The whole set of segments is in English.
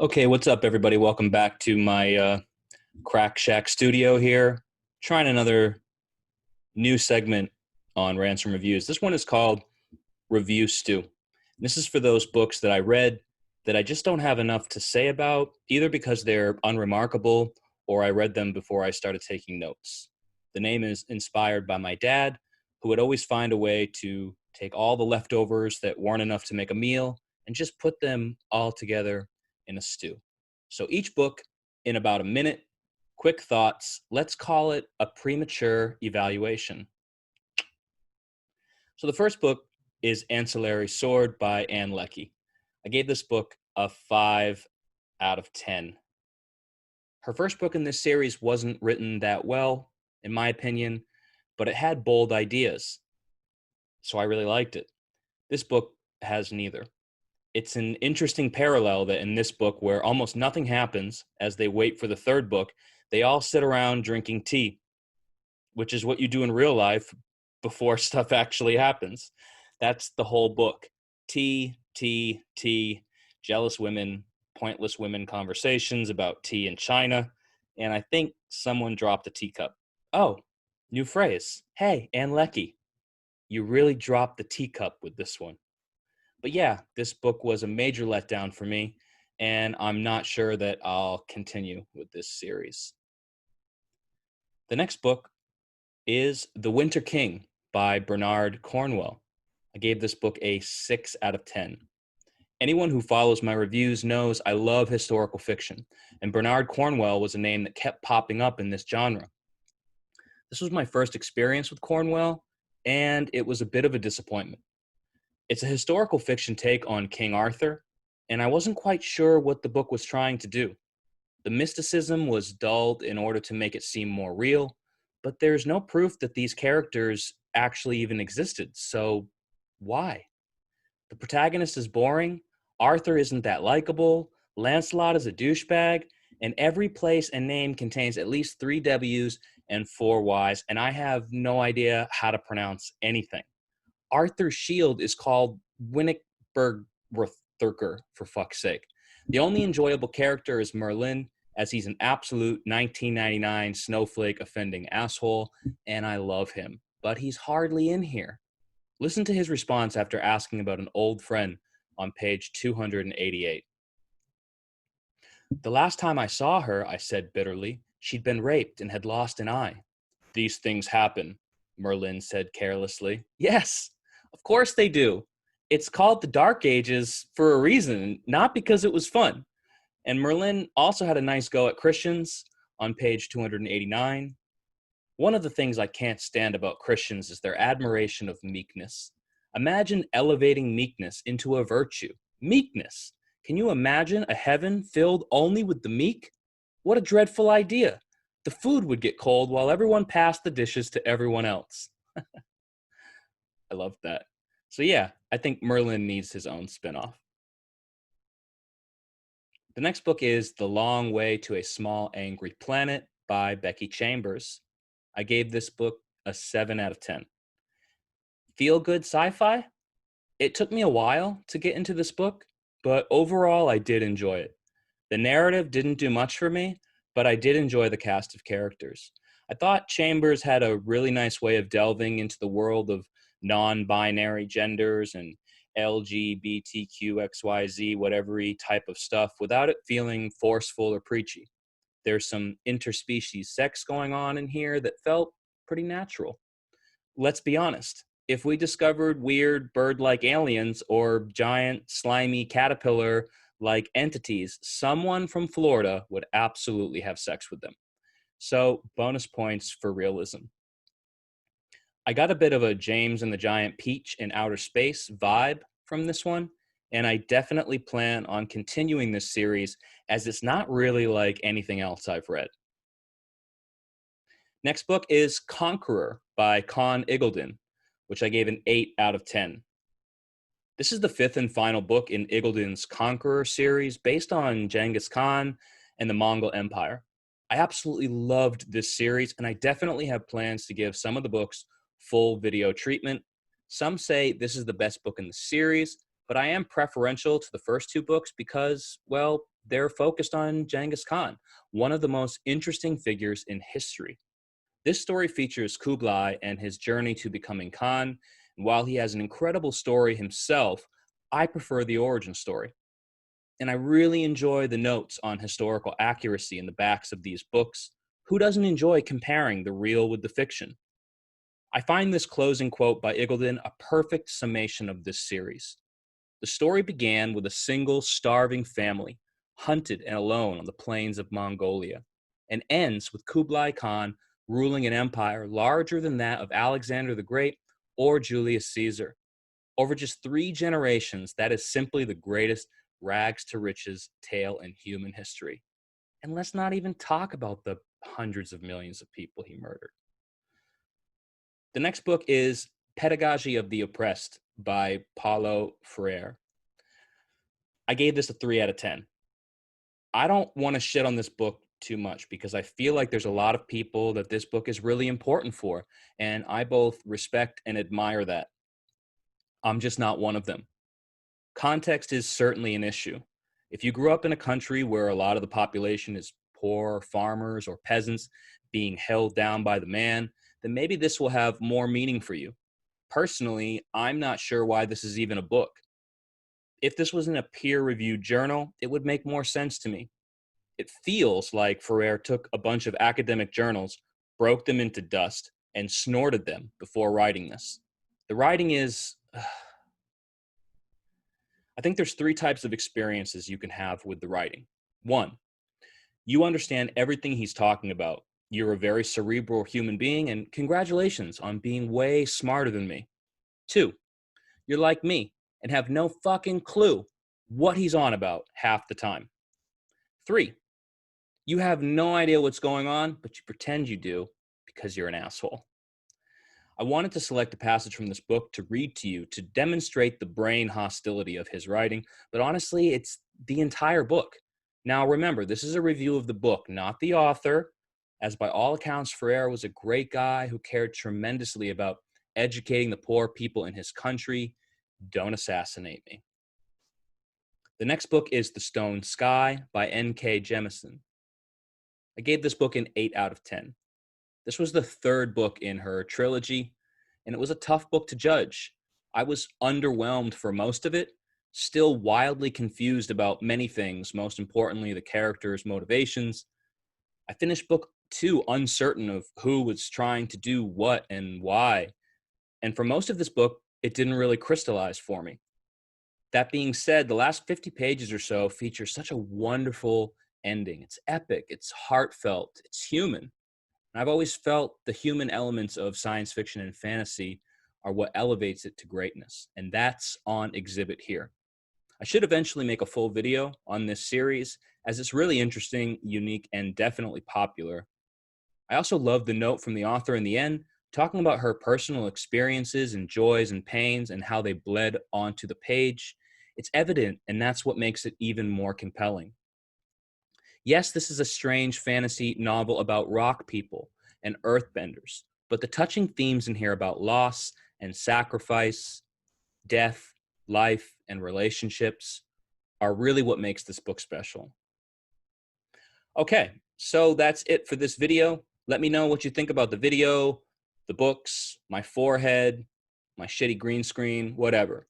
Okay, what's up, everybody? Welcome back to my Crack Shack studio here. Trying another new segment on Rants Reviews. This one is called Review Stew. This is for those books that I read that I just don't have enough to say about, either because they're unremarkable or I read them before I started taking notes. The name is inspired by my dad, who would always find a way to take all the leftovers that weren't enough to make a meal and just put them all together in a stew. So each book in about a minute, quick thoughts. Let's call it a premature evaluation. So the first book is Ancillary Sword by Ann Leckie. I gave this book a 5 out of 10. Her first book in this series wasn't written that well, in my opinion, but it had bold ideas, so I really liked it. This book has neither. It's an interesting parallel that in this book, where almost nothing happens as they wait for the third book, they all sit around drinking tea, which is what you do in real life before stuff actually happens. That's the whole book. Tea, tea, tea, jealous women, pointless women conversations about tea in China. And I think someone dropped a teacup. Oh, new phrase. Hey, Ann Leckie, you really dropped the teacup with this one. But yeah, this book was a major letdown for me, and I'm not sure that I'll continue with this series. The next book is The Winter King by Bernard Cornwell. I gave this book a 6 out of 10. Anyone who follows my reviews knows I love historical fiction, and Bernard Cornwell was a name that kept popping up in this genre. This was my first experience with Cornwell, and it was a bit of a disappointment. It's a historical fiction take on King Arthur, and I wasn't quite sure what the book was trying to do. The mysticism was dulled in order to make it seem more real, but there's no proof that these characters actually even existed, so why? The protagonist is boring, Arthur isn't that likable, Lancelot is a douchebag, and every place and name contains at least 3 W's and 4 Y's, and I have no idea how to pronounce anything. Arthur's shield is called Winnickberg for fuck's sake. The only enjoyable character is Merlin, as he's an absolute 1999 snowflake offending asshole, and I love him. But he's hardly in here. Listen to his response after asking about an old friend on page 288. The last time I saw her, I said bitterly, she'd been raped and had lost an eye. These things happen, Merlin said carelessly. Yes, of course they do. It's called the Dark Ages for a reason, not because it was fun. And Merlin also had a nice go at Christians on page 289. One of the things I can't stand about Christians is their admiration of meekness. Imagine elevating meekness into a virtue. Meekness. Can you imagine a heaven filled only with the meek? What a dreadful idea. The food would get cold while everyone passed the dishes to everyone else. I love that. So yeah, I think Merlin needs his own spinoff. The next book is The Long Way to a Small Angry Planet by Becky Chambers. I gave this book a 7 out of 10. Feel-good sci-fi? It took me a while to get into this book, but overall I did enjoy it. The narrative didn't do much for me, but I did enjoy the cast of characters. I thought Chambers had a really nice way of delving into the world of non-binary genders and LGBTQXYZ, whatever type of stuff, without it feeling forceful or preachy. There's some interspecies sex going on in here that felt pretty natural. Let's be honest. If we discovered weird bird-like aliens or giant slimy caterpillar-like entities, someone from Florida would absolutely have sex with them. So bonus points for realism. I got a bit of a James and the Giant Peach in Outer Space vibe from this one, and I definitely plan on continuing this series as it's not really like anything else I've read. Next book is Conqueror by Con Iggulden, which I gave an 8 out of 10. This is the 5th and final book in Iggulden's Conqueror series based on Genghis Khan and the Mongol Empire. I absolutely loved this series, and I definitely have plans to give some of the books full video treatment. Some say this is the best book in the series, but I am preferential to the first 2 books because, well, They're focused on Genghis Khan, one of the most interesting figures in history. This story features Kublai and his journey to becoming Khan. And while he has an incredible story himself, I prefer the origin story. And I really enjoy the notes on historical accuracy in the backs of these books. Who doesn't enjoy comparing the real with the fiction? I find this closing quote by Iggulden a perfect summation of this series. The story began with a single starving family, hunted and alone on the plains of Mongolia, and ends with Kublai Khan ruling an empire larger than that of Alexander the Great or Julius Caesar. Over just 3 generations, that is simply the greatest rags to riches tale in human history. And let's not even talk about the hundreds of millions of people he murdered. The next book is Pedagogy of the Oppressed by Paulo Freire. I gave this a 3 out of 10. I don't want to shit on this book too much because I feel like there's a lot of people that this book is really important for, and I both respect and admire that. I'm just not one of them. Context is certainly an issue. If you grew up in a country where a lot of the population is poor farmers or peasants being held down by the man, then maybe this will have more meaning for you. Personally, I'm not sure why this is even a book. If this was in a peer-reviewed journal, it would make more sense to me. It feels like Ferrer took a bunch of academic journals, broke them into dust, and snorted them before writing this. The writing is... I think there's 3 types of experiences you can have with the writing. 1, you understand everything he's talking about. You're a very cerebral human being, and congratulations on being way smarter than me. 2, you're like me and have no fucking clue what he's on about half the time. 3, you have no idea what's going on, but you pretend you do because you're an asshole. I wanted to select a passage from this book to read to you to demonstrate the brain hostility of his writing, but honestly, it's the entire book. Now, remember, this is a review of the book, not the author, as by all accounts, Ferrer was a great guy who cared tremendously about educating the poor people in his country. Don't assassinate me. The next book is The Stone Sky by N.K. Jemisin. I gave this book an 8 out of 10. This was the 3rd book in her trilogy, and it was a tough book to judge. I was underwhelmed for most of it, still wildly confused about many things, most importantly, the characters' motivations. I finished book 2 uncertain of who was trying to do what and why. And for most of this book, it didn't really crystallize for me. That being said, the last 50 pages or so feature such a wonderful ending. It's epic, it's heartfelt, it's human. And I've always felt the human elements of science fiction and fantasy are what elevates it to greatness. And that's on exhibit here. I should eventually make a full video on this series as it's really interesting, unique, and definitely popular. I also love the note from the author in the end, talking about her personal experiences and joys and pains and how they bled onto the page. It's evident, and that's what makes it even more compelling. Yes, this is a strange fantasy novel about rock people and earthbenders, but the touching themes in here about loss and sacrifice, death, life, and relationships are really what makes this book special. Okay, so that's it for this video. Let me know what you think about the video, the books, my forehead, my shitty green screen, whatever.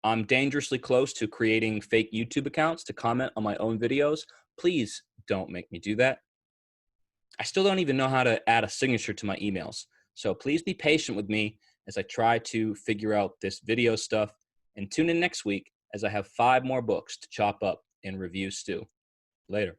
I'm dangerously close to creating fake YouTube accounts to comment on my own videos. Please don't make me do that. I still don't even know how to add a signature to my emails. So please be patient with me as I try to figure out this video stuff, and tune in next week as I have 5 more books to chop up in review stew. Later.